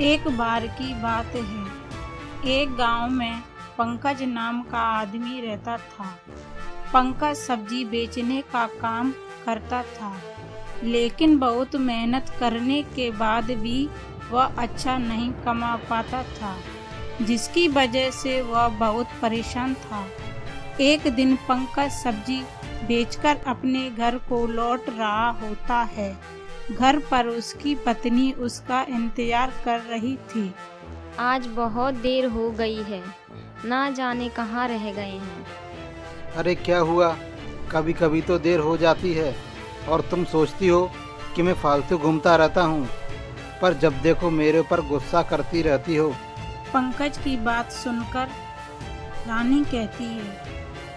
एक बार की बात है। एक गांव में पंकज नाम का आदमी रहता था। पंकज सब्जी बेचने का काम करता था, लेकिन बहुत मेहनत करने के बाद भी वह अच्छा नहीं कमा पाता था, जिसकी वजह से वह बहुत परेशान था। एक दिन पंकज सब्जी बेचकर अपने घर को लौट रहा होता है। घर पर उसकी पत्नी उसका इंतजार कर रही थी। आज बहुत देर हो गई है, ना जाने कहाँ रह गए हैं। अरे क्या हुआ? कभी कभी तो देर हो जाती है और तुम सोचती हो कि मैं फालतू घूमता रहता हूँ, पर जब देखो मेरे ऊपर गुस्सा करती रहती हो। पंकज की बात सुनकर रानी कहती है,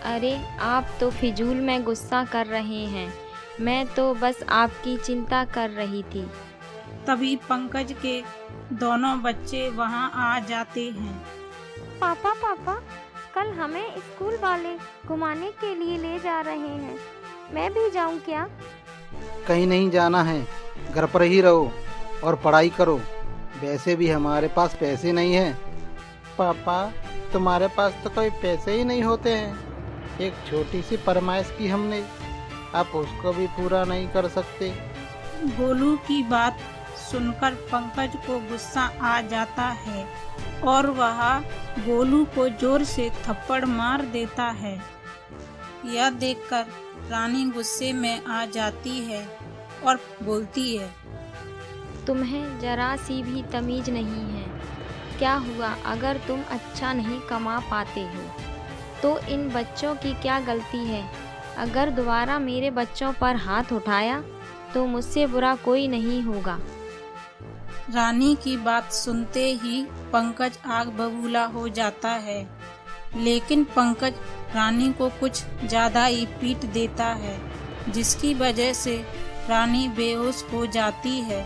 अरे आप तो फिजूल में गुस्सा कर रहे हैं, मैं तो बस आपकी चिंता कर रही थी। तभी पंकज के दोनों बच्चे वहाँ आ जाते हैं। पापा पापा, कल हमें स्कूल वाले घुमाने के लिए ले जा रहे हैं, मैं भी जाऊं क्या? कहीं नहीं जाना है, घर पर ही रहो और पढ़ाई करो। वैसे भी हमारे पास पैसे नहीं हैं। पापा, तुम्हारे पास तो कोई पैसे ही नहीं होते हैं। एक छोटी सी फरमाइश की हमने, आप उसको भी पूरा नहीं कर सकते। गोलू की बात सुनकर पंकज को गुस्सा आ जाता है और वह गोलू को जोर से थप्पड़ मार देता है। यह देखकर रानी गुस्से में आ जाती है और बोलती है, तुम्हें जरा सी भी तमीज नहीं है। क्या हुआ अगर तुम अच्छा नहीं कमा पाते हो तो इन बच्चों की क्या गलती है? अगर दोबारा मेरे बच्चों पर हाथ उठाया तो मुझसे बुरा कोई नहीं होगा। रानी की बात सुनते ही पंकज आग बबूला हो जाता है, लेकिन पंकज रानी को कुछ ज्यादा ही पीट देता है, जिसकी वजह से रानी बेहोश हो जाती है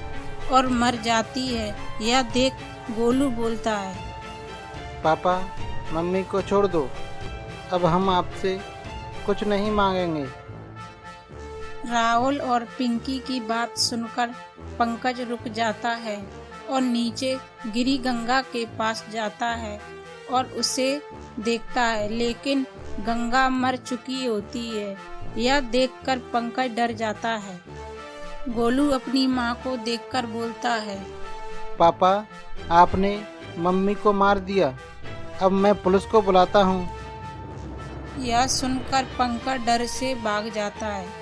और मर जाती है। यह देख गोलू बोलता है, पापा, मम्मी को छोड़ दो, अब हम आपसे कुछ नहीं मांगेंगे। राहुल और पिंकी की बात सुनकर पंकज रुक जाता है और नीचे गिरी गंगा के पास जाता है और उसे देखता है, लेकिन गंगा मर चुकी होती है। यह देखकर पंकज डर जाता है। गोलू अपनी माँ को देखकर बोलता है, पापा, आपने मम्मी को मार दिया, अब मैं पुलिस को बुलाता हूँ। यह सुनकर पंकज डर से भाग जाता है।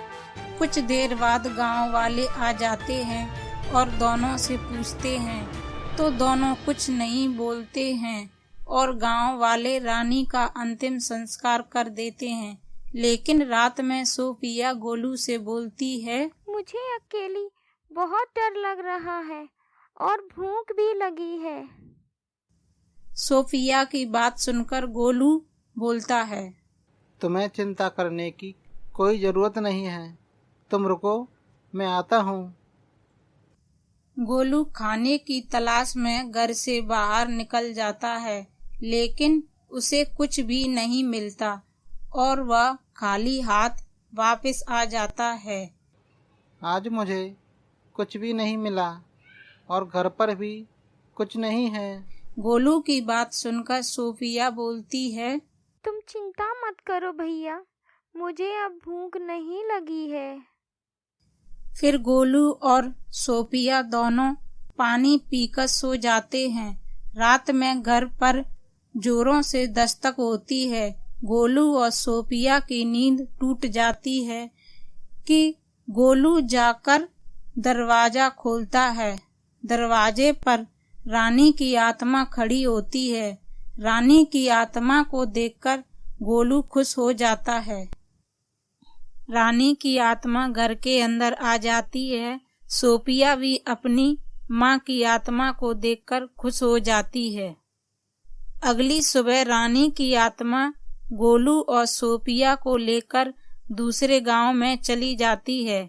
कुछ देर बाद गांव वाले आ जाते हैं और दोनों से पूछते हैं, तो दोनों कुछ नहीं बोलते हैं और गांव वाले रानी का अंतिम संस्कार कर देते हैं। लेकिन रात में सोफिया गोलू से बोलती है, मुझे अकेली बहुत डर लग रहा है और भूख भी लगी है। सोफिया की बात सुनकर गोलू बोलता है, तुम्हें चिंता करने की कोई ज़रूरत नहीं है, तुम रुको, मैं आता हूँ। गोलू खाने की तलाश में घर से बाहर निकल जाता है, लेकिन उसे कुछ भी नहीं मिलता और वह खाली हाथ वापस आ जाता है। आज मुझे कुछ भी नहीं मिला और घर पर भी कुछ नहीं है। गोलू की बात सुनकर सोफिया बोलती है, तुम चिंता मत करो भैया, मुझे अब भूख नहीं लगी है। फिर गोलू और सोफिया दोनों पानी पीकर सो जाते हैं। रात में घर पर जोरों से दस्तक होती है। गोलू और सोफिया की नींद टूट जाती है कि गोलू जाकर दरवाजा खोलता है। दरवाजे पर रानी की आत्मा खड़ी होती है। रानी की आत्मा को देखकर गोलू खुश हो जाता है। रानी की आत्मा घर के अंदर आ जाती है। सोफिया भी अपनी माँ की आत्मा को देखकर खुश हो जाती है। अगली सुबह रानी की आत्मा गोलू और सोफिया को लेकर दूसरे गांव में चली जाती है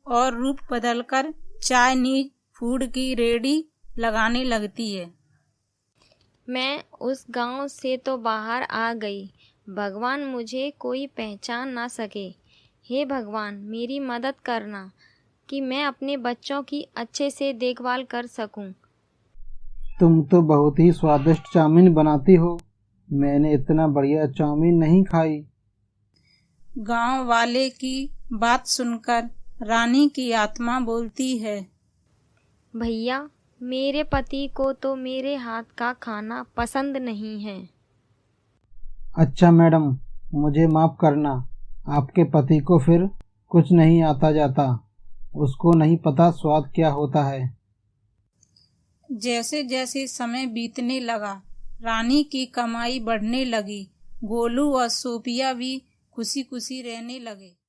और रूप बदलकर चाइनीज फूड की रेडी लगाने लगती है। मैं उस गांव से तो बाहर आ गई, भगवान मुझे कोई पहचान ना सके। हे भगवान, मेरी मदद करना कि मैं अपने बच्चों की अच्छे से देखभाल कर सकूं। तुम तो बहुत ही स्वादिष्ट चाउमीन बनाती हो। मैंने इतना बढ़िया चाउमीन नहीं खाई। गांव वाले की बात सुनकर रानी की आत्मा बोलती है, भैया, मेरे पति को तो मेरे हाथ का खाना पसंद नहीं है। अच्छा मैडम, मुझे माफ़ करना। आपके पति को फिर कुछ नहीं आता जाता, उसको नहीं पता स्वाद क्या होता है। जैसे जैसे समय बीतने लगा, रानी की कमाई बढ़ने लगी। गोलू और सोफिया भी खुशी खुशी रहने लगे।